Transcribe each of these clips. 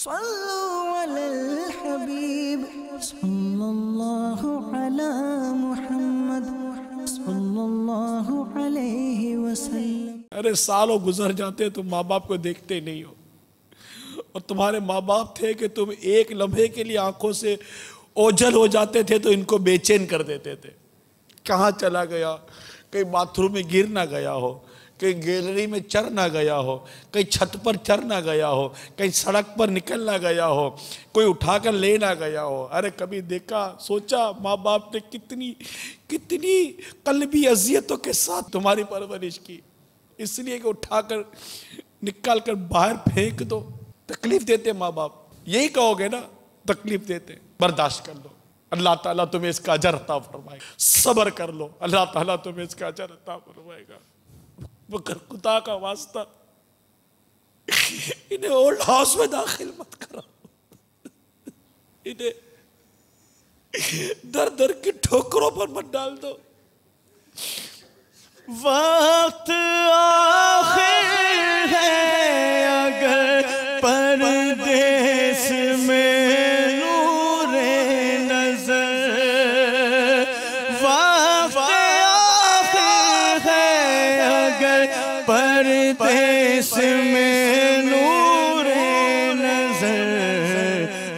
सल्लु अलल हबीब सल्लल्लाहु अला मुहम्मद सल्लल्लाहु अलैहि वसल्लम। अरे सालों गुजर जाते तुम माँ बाप को देखते नहीं हो, और तुम्हारे माँ बाप थे कि तुम एक लम्हे के लिए आंखों से ओझल हो जाते थे तो इनको बेचैन कर देते थे। कहाँ चला गया, कहीं बाथरूम में गिर ना गया हो, कहीं गैलरी में चढ़ ना गया हो, कहीं छत पर चढ़ ना गया हो, कहीं सड़क पर निकल ना गया हो, कोई उठाकर ले ना गया हो। अरे कभी देखा सोचा माँ बाप ने कितनी कितनी कल्बी अजियतों के साथ तुम्हारी परवरिश की, इसलिए कि उठाकर निकाल कर बाहर फेंक दो। तकलीफ देते माँ बाप, यही कहोगे ना, तकलीफ देते, बर्दाश्त कर लो, अल्लाह ताला तुम्हें इसका अजर अता फरमाएगा। सब्र कर लो, अल्लाह ताला तुम्हें इसका अजर अता फरमाएगा। मगर खुदा का वास्ता इन्हें ओल्ड हाउस में दाखिल मत करो, इन्हें दर दर की ठोकरों पर मत डाल दो। वक्त आखिर है अगर परदेस में नूरे नजर, वक्त आखिर है अगर परदेस में नूरे नजर।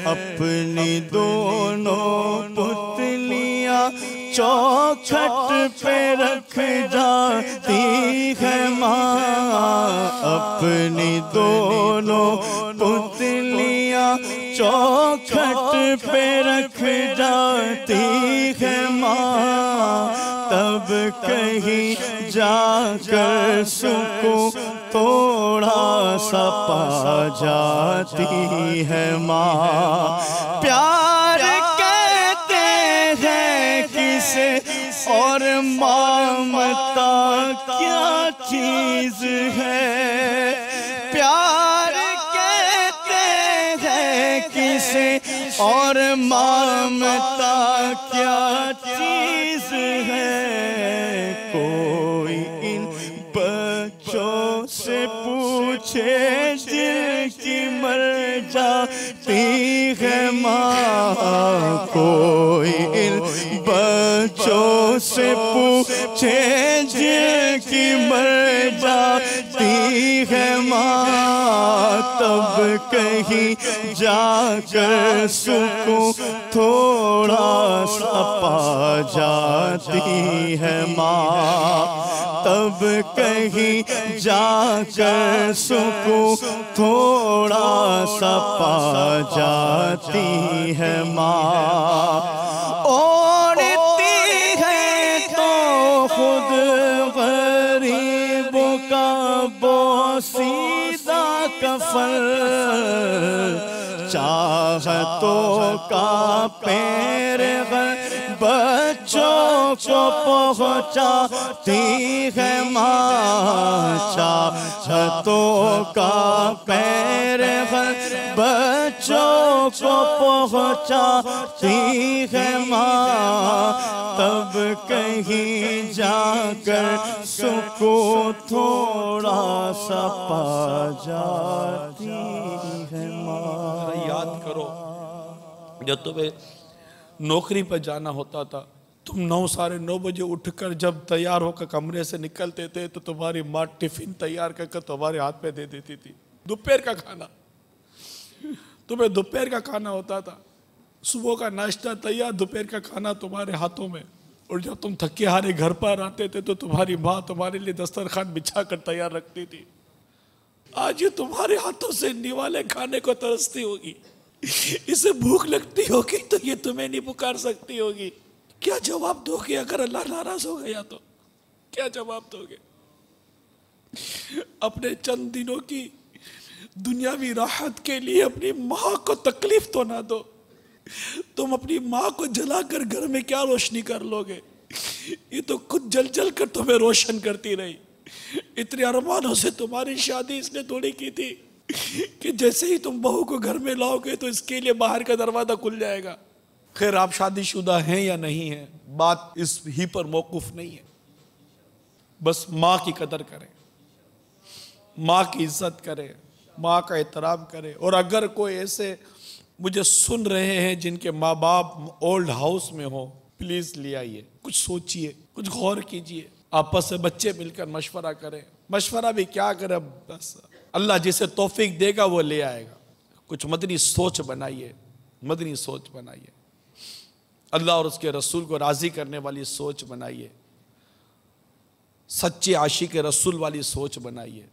अपनी दोनों पुतलियां चौखट पे रख जाती है माँ, अपनी दोनों पुतलियां चौखट पे रख जाती है माँ। तब कहीं जाकर सुकून थोड़ा सा पा जाती है माँ। प्यार कहते हैं किसे और ममता क्या चीज है, प्यार कहते हैं किसे और ममता क्या चीज है। कोई इन बच्चों से पूछे जिनकी मर जाती है माँ, कोई इन बच्चों से पूछे जिनकी मर जाती है माँ। तब कहीं जाकर सुकून थोड़ा सा पा जाती है माँ। तब कहीं जाकर सुकून थोड़ा सा पा जाती है माँ। ओढ़ती है तो खुद गरीबों का बोसीदा कफन, चाहतों का पैर बच्चों को पहुँचाती है माँ, चाहतों का पैर बच्चों को पहुँचाती है माँ। तब कहीं जाकर सुकून थोड़ा सा पा जाती है माँ। याद करो जब तुम्हें नौकरी पर जाना होता था, तुम 9 साढ़े 9 बजे उठकर जब तैयार होकर कमरे से निकलते थे तो तुम्हारी माँ टिफिन तैयार कर तुम्हारे हाथ पे दे देती थी। दोपहर का खाना, तुम्हें दोपहर का खाना होता था, सुबह का नाश्ता तैयार, दोपहर का खाना तुम्हारे हाथों में। और जब तुम थके हारे घर पर आते थे तो तुम्हारी माँ तुम्हारे लिए दस्तरखान बिछा कर तैयार रखती थी। आज ये तुम्हारे हाथों से निवाले खाने को तरसती होगी, इसे भूख लगती होगी तो ये तुम्हें नहीं पुकार सकती होगी। क्या जवाब दोगे अगर अल्लाह नाराज हो गया तो? क्या जवाब दोगे? अपने चंद दिनों की दुनियावी राहत के लिए अपनी माँ को तकलीफ तो ना दो। तुम अपनी माँ को जलाकर घर में क्या रोशनी कर लोगे? ये तो खुद जल जल कर तुम्हें रोशन करती रही। इतने अरमानों से तुम्हारी शादी इसने थोड़ी की थी कि जैसे ही तुम बहू को घर में लाओगे तो इसके लिए बाहर का दरवाजा खुल जाएगा। खैर आप शादीशुदा हैं या नहीं हैं, बात इस ही पर मौकूफ नहीं है। बस माँ की कदर करें, माँ की इज्जत करें, माँ का एहतराम करें। और अगर कोई ऐसे मुझे सुन रहे हैं जिनके माँ बाप ओल्ड हाउस में हो, प्लीज ले आइए, कुछ सोचिए, कुछ गौर कीजिए, आपस में बच्चे मिलकर मशवरा करें। मशवरा भी क्या करें, बस अल्लाह जिसे तौफीक देगा वो ले आएगा। कुछ मदनी सोच बनाइए, मदनी सोच बनाइए, अल्लाह और उसके रसूल को राजी करने वाली सोच बनाइए, सच्चे आशिक रसूल वाली सोच बनाइए।